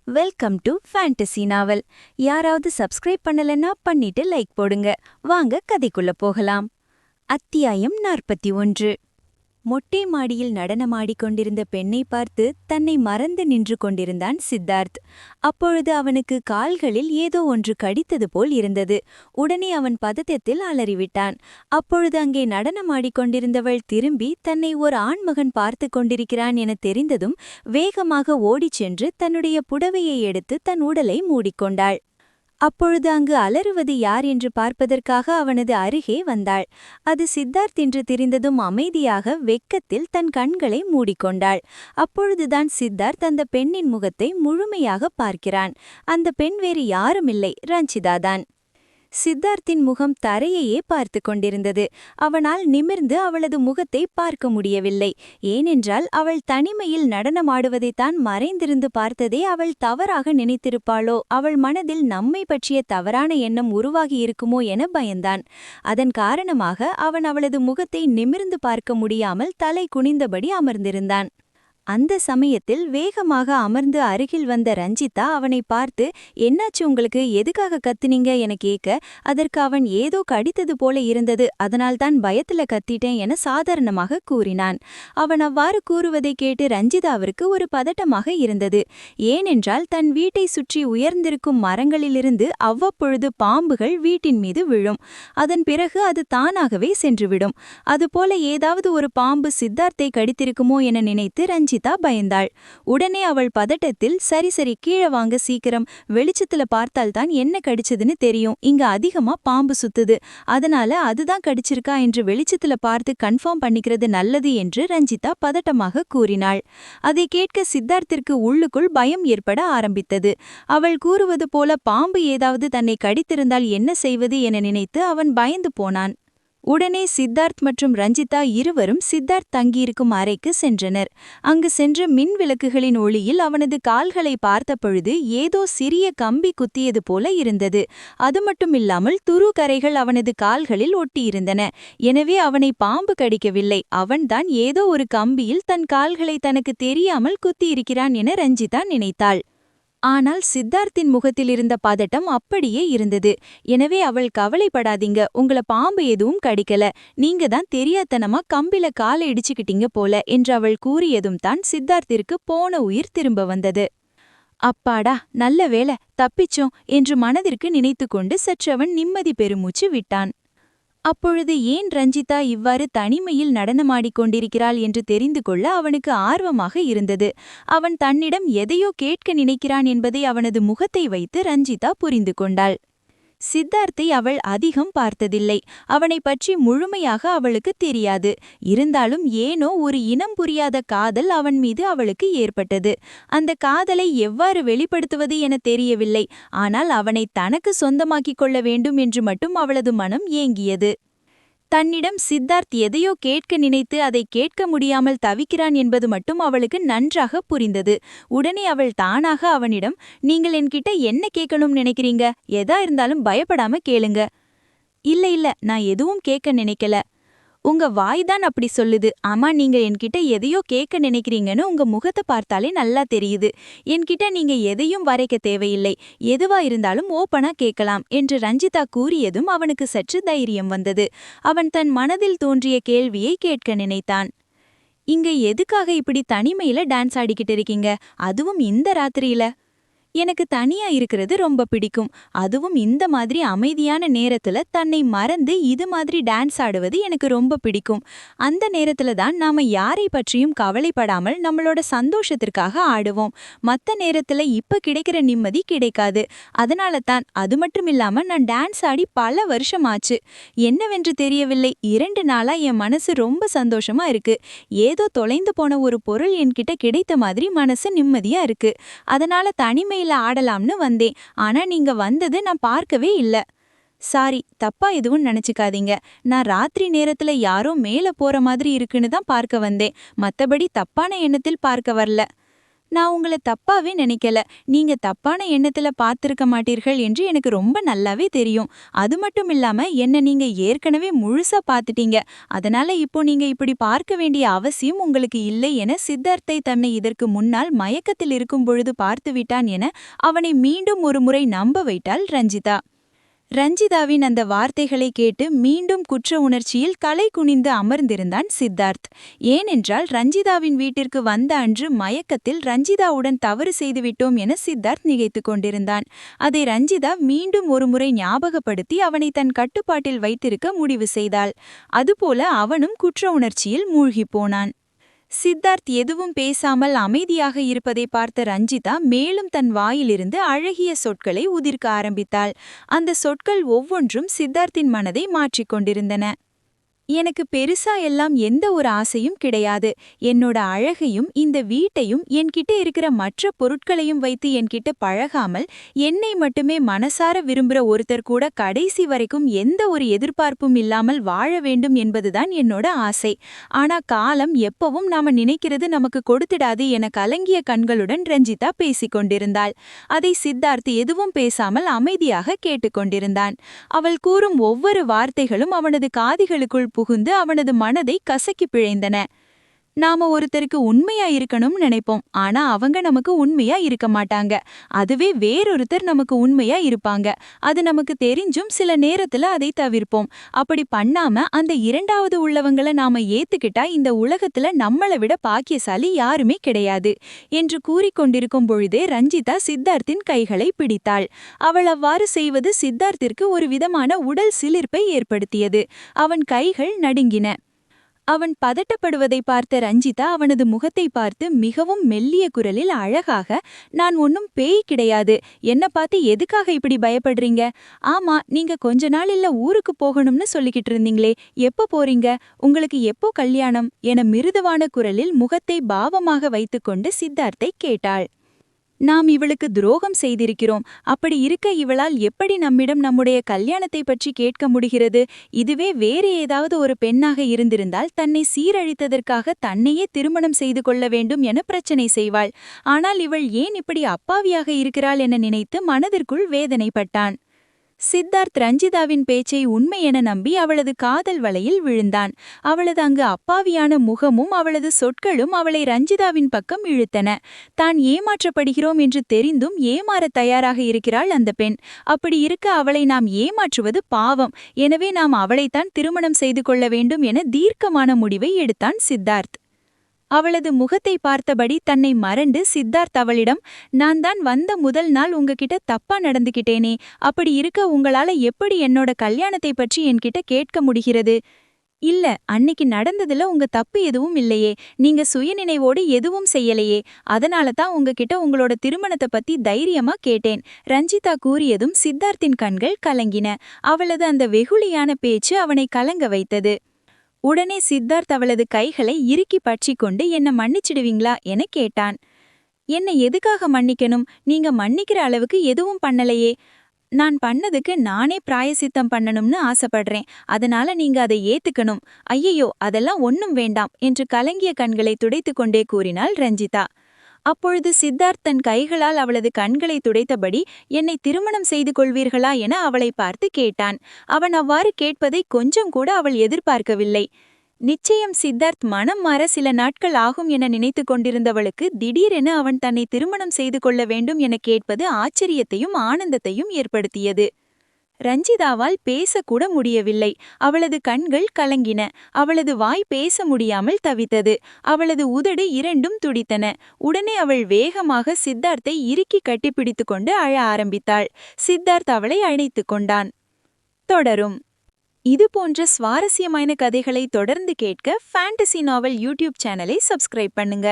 Welcome to fantasy நாவல். யாராவது subscribe பண்ணலன்னா பண்ணிட்டு லைக் போடுங்க. வாங்க கதைக்குள்ள போகலாம். அத்தியாயம் 41. மொட்டை மாடியில் நடனமாடிக் கொண்டிருந்த பெண்ணை பார்த்து தன்னை மறந்து நின்று கொண்டிருந்தான் சித்தார்த். அப்பொழுது அவனுக்கு கால்களில் ஏதோ ஒன்று கடித்தது போல் இருந்தது. உடனே அவன் பதட்டத்தில் அலறிவிட்டான். அப்பொழுது அங்கே நடனமாடிக் கொண்டிருந்தவள் திரும்பி தன்னை ஒரு ஆண்மகன் பார்த்து கொண்டிருக்கிறான் என தெரிந்ததும் வேகமாக ஓடிச் சென்று தன்னுடைய புடவையை எடுத்து தன் உடலை மூடிக்கொண்டாள். அப்பொழுது அங்கு அலறுவது யார் என்று பார்ப்பதற்காக அவனது அருகே வந்தாள். அது சித்தார்த் என்று தெரிந்ததும் அமைதியாக வெட்கத்தில் தன் கண்களை மூடிக்கொண்டாள். அப்பொழுதுதான் சித்தார்த் அந்த பெண்ணின் முகத்தை முழுமையாக பார்க்கிறான். அந்த பெண் வேறு யாருமில்லை, ரஞ்சிதாதான். சித்தார்த்தின் முகம் தரையையே பார்த்து கொண்டிருந்தது. அவனால் நிமிர்ந்து அவளது முகத்தை பார்க்க முடியவில்லை. ஏனென்றால் அவள் தனிமையில் நடனமாடுவதைத்தான் மறைந்திருந்து பார்த்ததே அவள் தவறாக நினைத்திருப்பாளோ, அவள் மனதில் நம்மை பற்றிய தவறான எண்ணம் உருவாகியிருக்குமோ என பயந்தான். அதன் காரணமாக அவன் அவளது முகத்தை நிமிர்ந்து பார்க்க முடியாமல் தலை குனிந்தபடி அமர்ந்திருந்தான். அந்த சமயத்தில் வேகமாக அமர்ந்து அருகில் வந்த ரஞ்சிதா அவனை பார்த்து, என்னாச்சு உங்களுக்கு, எதுக்காக கத்துனீங்க என கேட்க, அதற்கு அவன் ஏதோ கடித்தது போல இருந்தது, அதனால்தான் பயத்துல கத்திட்டேன் என சாதாரணமாக கூறினான். அவன் அவ்வாறு கூறுவதை கேட்டு ரஞ்சிதாவிற்கு ஒரு பதட்டமாக இருந்தது. ஏனென்றால் தன் வீட்டை சுற்றி உயர்ந்திருக்கும் மரங்களிலிருந்து அவ்வப்பொழுது பாம்புகள் வீட்டின் மீது விழும். அதன் பிறகு அது தானாகவே சென்றுவிடும். அதுபோல ஏதாவது ஒரு பாம்பு சித்தார்த்தை கடித்திருக்குமோ என நினைத்து ரஞ்சிதா பயந்தாள். உடனே அவள் பதட்டத்தில், சரி சரி கீழே வாங்க சீக்கிரம், வெளிச்சத்துல பார்த்தால்தான் என்ன கடிச்சதுன்னு தெரியும், இங்க அதிகமா பாம்பு சுத்துது, அதனால அதுதான் கடிச்சிருக்கா என்று வெளிச்சத்துல பார்த்து கன்ஃபார்ம் பண்ணிக்கிறது நல்லது என்று ரஞ்சிதா பதட்டமாக கூறினாள். அதை கேட்க சித்தார்த்திற்கு உள்ளுக்குள் பயம் ஏற்பட ஆரம்பித்தது. அவள் கூறுவது போல பாம்பு ஏதாவது தன்னை கடித்திருந்தால் என்ன செய்வது என நினைத்து அவன் பயந்து போனான். உடனே சித்தார்த் மற்றும் ரஞ்சிதா இருவரும் சித்தார்த் தங்கியிருக்கும் அறைக்கு சென்றனர். அங்கு சென்று மின் விளக்குகளின் ஒளியில் அவனது கால்களை பார்த்தபொழுது ஏதோ சிறிய கம்பி குத்தியது போல இருந்தது. அது மட்டுமில்லாமல் துருக்கரைகள் அவனது கால்களில் ஒட்டியிருந்தன. எனவே அவனை பாம்பு கடிக்கவில்லை, அவன்தான் ஏதோ ஒரு கம்பியில் தன் கால்களை தனக்கு தெரியாமல் குத்தியிருக்கிறான் என ரஞ்சிதா நினைத்தாள். ஆனால் சித்தார்த்தின் முகத்தில் இருந்த பதட்டம் அப்படியே இருந்தது. எனவே அவள், கவலைப்படாதீங்க, உங்கள பாம்பு எதுவும் கடிக்கல, நீங்க தான் தெரியாத்தனமா கம்பில காலை இடிச்சுக்கிட்டீங்க போல என்று அவள் கூறியதும் தான் சித்தார்த்திற்கு போன உயிர் திரும்ப வந்தது. அப்பாடா, நல்ல வேளை, தப்பிச்சோம் என்று மனதிற்கு நினைத்து கொண்டு சற்றவன் நிம்மதி பெருமூச்சு விட்டான். அப்பொழுது ஏன் ரஞ்சிதா இவ்வாறு தனிமையில் நடனமாடிக் கொண்டிருக்கிறாள் என்று தெரிந்து கொள்ள அவனுக்கு ஆர்வமாக இருந்தது. அவன் தன்னிடம் எதையோ கேட்க நினைக்கிறான் என்பதை அவனது முகத்தை வைத்து ரஞ்சிதா புரிந்து கொண்டாள். சித்தார்த்தை அவள் அதிகம் பார்த்ததில்லை. அவனை பற்றி முழுமையாக அவளுக்கு தெரியாது. இருந்தாலும் ஏனோ ஒரு இனம் புரியாத காதல் அவன் மீது அவளுக்கு ஏற்பட்டது. அந்த காதலை எவ்வாறு வெளிப்படுத்துவது என தெரியவில்லை. ஆனால் அவனை தனக்கு சொந்தமாக்கிக் கொள்ள வேண்டும் என்று மட்டும் அவளது மனம் ஏங்கியது. தன்னிடம் சித்தார்த் எதையோ கேட்க நினைத்து அதை கேட்க முடியாமல் தவிக்கிறான் என்பது மட்டும் அவளுக்கு நன்றாக புரிந்தது. உடனே அவள் தானாக அவனிடம், நீங்கள் என்கிட்ட என்ன கேட்கணும்னு நினைக்கிறீங்க, எதா இருந்தாலும் பயப்படாம கேளுங்க. இல்ல நான் எதுவும் கேட்க நினைக்கல. உங்க வாய்தான் அப்படி சொல்லுது. ஆமா, நீங்க என்கிட்ட எதையோ கேட்க நினைக்கிறீங்கன்னு உங்க முகத்தை பார்த்தாலே நல்லா தெரியுது. என்கிட்ட நீங்க எதையும் வரைக்க தேவையில்லை, எதுவா இருந்தாலும் ஓப்பனா கேட்கலாம் என்று ரஞ்சிதா கூறியதும் அவனுக்கு சற்று தைரியம் வந்தது. அவன் தன் மனதில் தோன்றிய கேள்வியை கேட்க நினைத்தான். இங்க எதுக்காக இப்படி தனிமையில டான்ஸ் ஆடிக்கிட்டு இருக்கீங்க, அதுவும் இந்த ராத்திரியில? எனக்கு தனியா இருக்கிறது ரொம்ப பிடிக்கும். அதுவும் இந்த மாதிரி அமைதியான நேரத்துல தன்னை மறந்து இது மாதிரி டான்ஸ் ஆடுவது எனக்கு ரொம்ப பிடிக்கும். அந்த நேரத்துல தான் நாம யாரை பற்றியும் கவலைப்படாமல் நம்மளோட சந்தோஷத்திற்காக ஆடுவோம். மத்த நேரத்துல இப்ப கிடைக்கிற நிம்மதி கிடைக்காது. அதனால தான். அது மட்டுமில்லாம நான் டான்ஸ் ஆடி பல வருஷமாச்சு. என்னவென்று தெரியவில்லை, 2 நாளா என் மனசு ரொம்ப சந்தோஷமா இருக்கு. ஏதோ தொலைந்து போன ஒரு பொருள் என்கிட்ட கிடைத்த மாதிரி மனசு நிம்மதியா இருக்கு. அதனால தனிமையில ஆடலாம்னு வந்தேன். ஆனா நீங்க வந்தது நான் பார்க்கவே இல்ல. சாரி, தப்பா எதுவும் நினைச்சுக்காதீங்க. நான் ராத்திரி நேரத்துல யாரோ மேல போற மாதிரி இருக்குன்னு தான் பார்க்க வந்தேன். மத்தபடி தப்பான எண்ணத்தில் பார்க்க வரல. நான் உங்கள தப்பாவே நினைக்கல. நீங்க தப்பான எண்ணத்துல பார்த்திருக்க மாட்டீர்கள் என்று எனக்கு ரொம்ப நல்லாவே தெரியும். அது மட்டும் இல்லாம என்ன நீங்க ஏற்கனவே முழுசா பார்த்துட்டீங்க. அதனால இப்போ நீங்க இப்படி பார்க்க வேண்டிய அவசியம் உங்களுக்கு இல்லை என சித்தார்த்தை தன்னை இதற்கு முன்னால் மயக்கத்தில் இருக்கும் பொழுது பார்த்துவிட்டான் என அவனை மீண்டும் ஒரு முறை நம்ப வைத்தாள் ரஞ்சிதா. ரஞ்சிதாவின் அந்த வார்த்தைகளை கேட்டு மீண்டும் குற்ற உணர்ச்சியில் தலை குனிந்து அமர்ந்திருந்தான் சித்தார்த். ஏனென்றால் ரஞ்சிதாவின் வீட்டிற்கு வந்த அன்று மயக்கத்தில் ரஞ்சிதாவுடன் தவறு செய்துவிட்டோம் என சித்தார்த் நினைத்துக் கொண்டிருந்தான். அதை ரஞ்சிதா மீண்டும் ஒருமுறை ஞாபகப்படுத்தி அவனை தன் கட்டுப்பாட்டில் வைத்திருக்க முடிவு செய்தாள். அதுபோல அவனும் குற்ற உணர்ச்சியில் மூழ்கிப் போனான். சித்தார்த் எதுவும் பேசாமல் அமைதியாக இருப்பதை பார்த்த ரஞ்சிதா மேலும் தன் வாயிலிருந்து அழகிய சொற்களை உதிர்க்க ஆரம்பித்தாள். அந்த சொற்கள் ஒவ்வொன்றும் சித்தார்த்தின் மனதை மாற்றிக் கொண்டிருந்தன. எனக்கு பெருசா எல்லாம் எந்த ஒரு ஆசையும் கிடையாது. என்னோட அழகையும் இந்த வீட்டையும் என்கிட்ட இருக்கிற மற்ற பொருட்களையும் வைத்து என்கிட்ட பழகாமல் என்னை மட்டுமே மனசார விரும்புற ஒருத்தர் கூட கடைசி வரைக்கும் எந்த ஒரு எதிர்பார்ப்பும் இல்லாமல் வாழ வேண்டும் என்பதுதான் என்னோட ஆசை. ஆனா காலம் எப்பவும் நாம நினைக்கிறது நமக்கு கொடுத்திடாது என கலங்கிய கண்களுடன் ரஞ்சிதா பேசிக் கொண்டிருந்தாள். அதை சித்தார்த் எதுவும் பேசாமல் அமைதியாக கேட்டுக்கொண்டிருந்தான். அவள் கூறும் ஒவ்வொரு வார்த்தைகளும் அவனது காதுகளுக்குள் புகுந்து அவனது மனதை கசக்கி பிழைந்தன. நாம ஒருத்தருக்கு உண்மையா இருக்கணும்னு நினைப்போம். ஆனா அவங்க நமக்கு உண்மையா இருக்க மாட்டாங்க. அதுவே வேறொருத்தர் நமக்கு உண்மையா இருப்பாங்க. அது நமக்கு தெரிஞ்சும் சில நேரத்துல அதை தவிர்ப்போம். அப்படி பண்ணாம அந்த இரண்டாவது உள்ளவங்கள நாம ஏத்துக்கிட்டா இந்த உலகத்துல நம்மளை விட பாக்கியசாலி யாருமே கிடையாது என்று கூறிக்கொண்டிருக்கும் பொழுதே ரஞ்சிதா சித்தார்த்தின் கைகளை பிடித்தாள். அவள் அவ்வாறு செய்வது சித்தார்த்திற்கு ஒரு விதமான உடல் சிலிர்ப்பை ஏற்படுத்தியது. அவன் கைகள் நடுங்கின. அவன் பதட்டப்படுவதை பார்த்த ரஞ்சிதா அவனது முகத்தை பார்த்து மிகவும் மெல்லிய குரலில் அழகாக, நான் ஒன்னும் பேய் கிடையாது. என்ன பார்த்து எதுக்காக இப்படி பயப்படுறீங்க? ஆமா, நீங்க கொஞ்ச நாள் இல்ல ஊருக்கு போகணும்னு சொல்லிக்கிட்டு இருந்தீங்களே, எப்போ போறீங்க? உங்களுக்கு எப்போ கல்யாணம் என மிருதுவான குரலில் முகத்தை பாவமாக வைத்துக்கொண்டு சித்தார்த்தை கேட்டாள். நாம் இவளுக்கு துரோகம் செய்திருக்கிறோம். அப்படி இருக்க இவளால் எப்படி நம்மிடம் நம்முடைய கல்யாணத்தை பற்றி கேட்க முடிகிறது? இதுவே வேறு ஏதாவது ஒரு பெண்ணாக இருந்திருந்தால் தன்னை சீரழித்ததற்காக தன்னையே திருமணம் செய்து கொள்ள வேண்டும் என பிரச்சனை செய்வாள். ஆனால் இவள் ஏன் இப்படி அப்பாவியாக இருக்கிறாள் என நினைத்து மனதிற்குள் வேதனைப்பட்டான். சித்தார்த் ரஞ்சிதாவின் பேச்சை உண்மை என நம்பி அவளது காதல் வலையில் விழுந்தான். அவளது அங்கு அப்பாவியான முகமும் அவளது சொற்களும் அவளை ரஞ்சிதாவின் பக்கம் இழுத்தன. தான் ஏமாற்றப்படுகிறோம் என்று தெரிந்தும் ஏமாறத் தயாராக இருக்கிறாள் அந்த பெண். அப்படி இருக்க அவளை நாம் ஏமாற்றுவது பாவம். எனவே நாம் அவளைத்தான் திருமணம் செய்து கொள்ள வேண்டும் என தீர்க்கமான முடிவை எடுத்தான் சித்தார்த். அவளது முகத்தை பார்த்தபடி தன்னை மறந்து சித்தார்த் அவளிடம், நான் தான் வந்த முதல் நாள் உங்ககிட்ட தப்பா நடந்துகிட்டேனே, அப்படி இருக்க உங்களால எப்படி என்னோட கல்யாணத்தை பற்றி என்கிட்ட கேட்க முடிகிறது? இல்ல, அன்னைக்கு நடந்ததுல உங்க தப்பு எதுவும் இல்லையே, நீங்க சுயநினைவோடு எதுவும் செய்யலையே, அதனால தான் உங்ககிட்ட உங்களோட திருமணத்தை பத்தி தைரியமா கேட்டேன். ரஞ்சிதா கூறியதும் சித்தார்த்தின் கண்கள் கலங்கின. அவளது அந்த வெகுளியான பேச்சு அவனை கலங்க வைத்தது. உடனே சித்தார்த் அவளது கைகளை இறுக்கி பற்றிக்கொண்டு என்ன மன்னிச்சிடுவீங்களா என கேட்டான். என்ன எதுக்காக மன்னிக்கணும்? நீங்க மன்னிக்கிற அளவுக்கு எதுவும் பண்ணலையே. நான் பண்ணதுக்கு நானே பிராயசித்தம் பண்ணணும்னு ஆசைப்படுறேன். அதனால நீங்க அதை ஏத்துக்கணும். ஐயையோ, அதெல்லாம் ஒன்னும் வேண்டாம் என்று கலங்கிய கண்களை துடைத்துக் கொண்டே கூறினாள் ரஞ்சிதா. அப்பொழுது சித்தார்த் தன் கைகளால் அவளது கண்களை துடைத்தபடி, என்னை திருமணம் செய்து கொள்வீர்களா என அவளை பார்த்து கேட்டான். அவன் அவ்வாறு கேட்பதை கொஞ்சம் கூட அவள் எதிர்பார்க்கவில்லை. நிச்சயம் சித்தார்த் மனம் மாற சில நாட்கள் ஆகும் என நினைத்து கொண்டிருந்தவளுக்கு திடீரென அவன் தன்னை திருமணம் செய்து கொள்ள வேண்டும் என கேட்பது ஆச்சரியத்தையும் ஆனந்தத்தையும் ஏற்படுத்தியது. ரஞ்சிதாவால் பேசக்கூட முடியவில்லை. அவளது கண்கள் கலங்கின. அவளது வாய் பேச முடியாமல் தவித்தது. அவளது உதடு இரண்டும் துடித்தன. உடனே அவள் வேகமாக சித்தார்த்தை இறுக்கி கட்டிப்பிடித்து கொண்டு அழ ஆரம்பித்தாள். சித்தார்த் அவளை அணைத்துக் கொண்டான். தொடரும். இதுபோன்ற சுவாரஸ்யமான கதைகளை தொடர்ந்து கேட்க ஃபேண்டசி நாவல் யூடியூப் சேனலை சப்ஸ்கிரைப் பண்ணுங்க.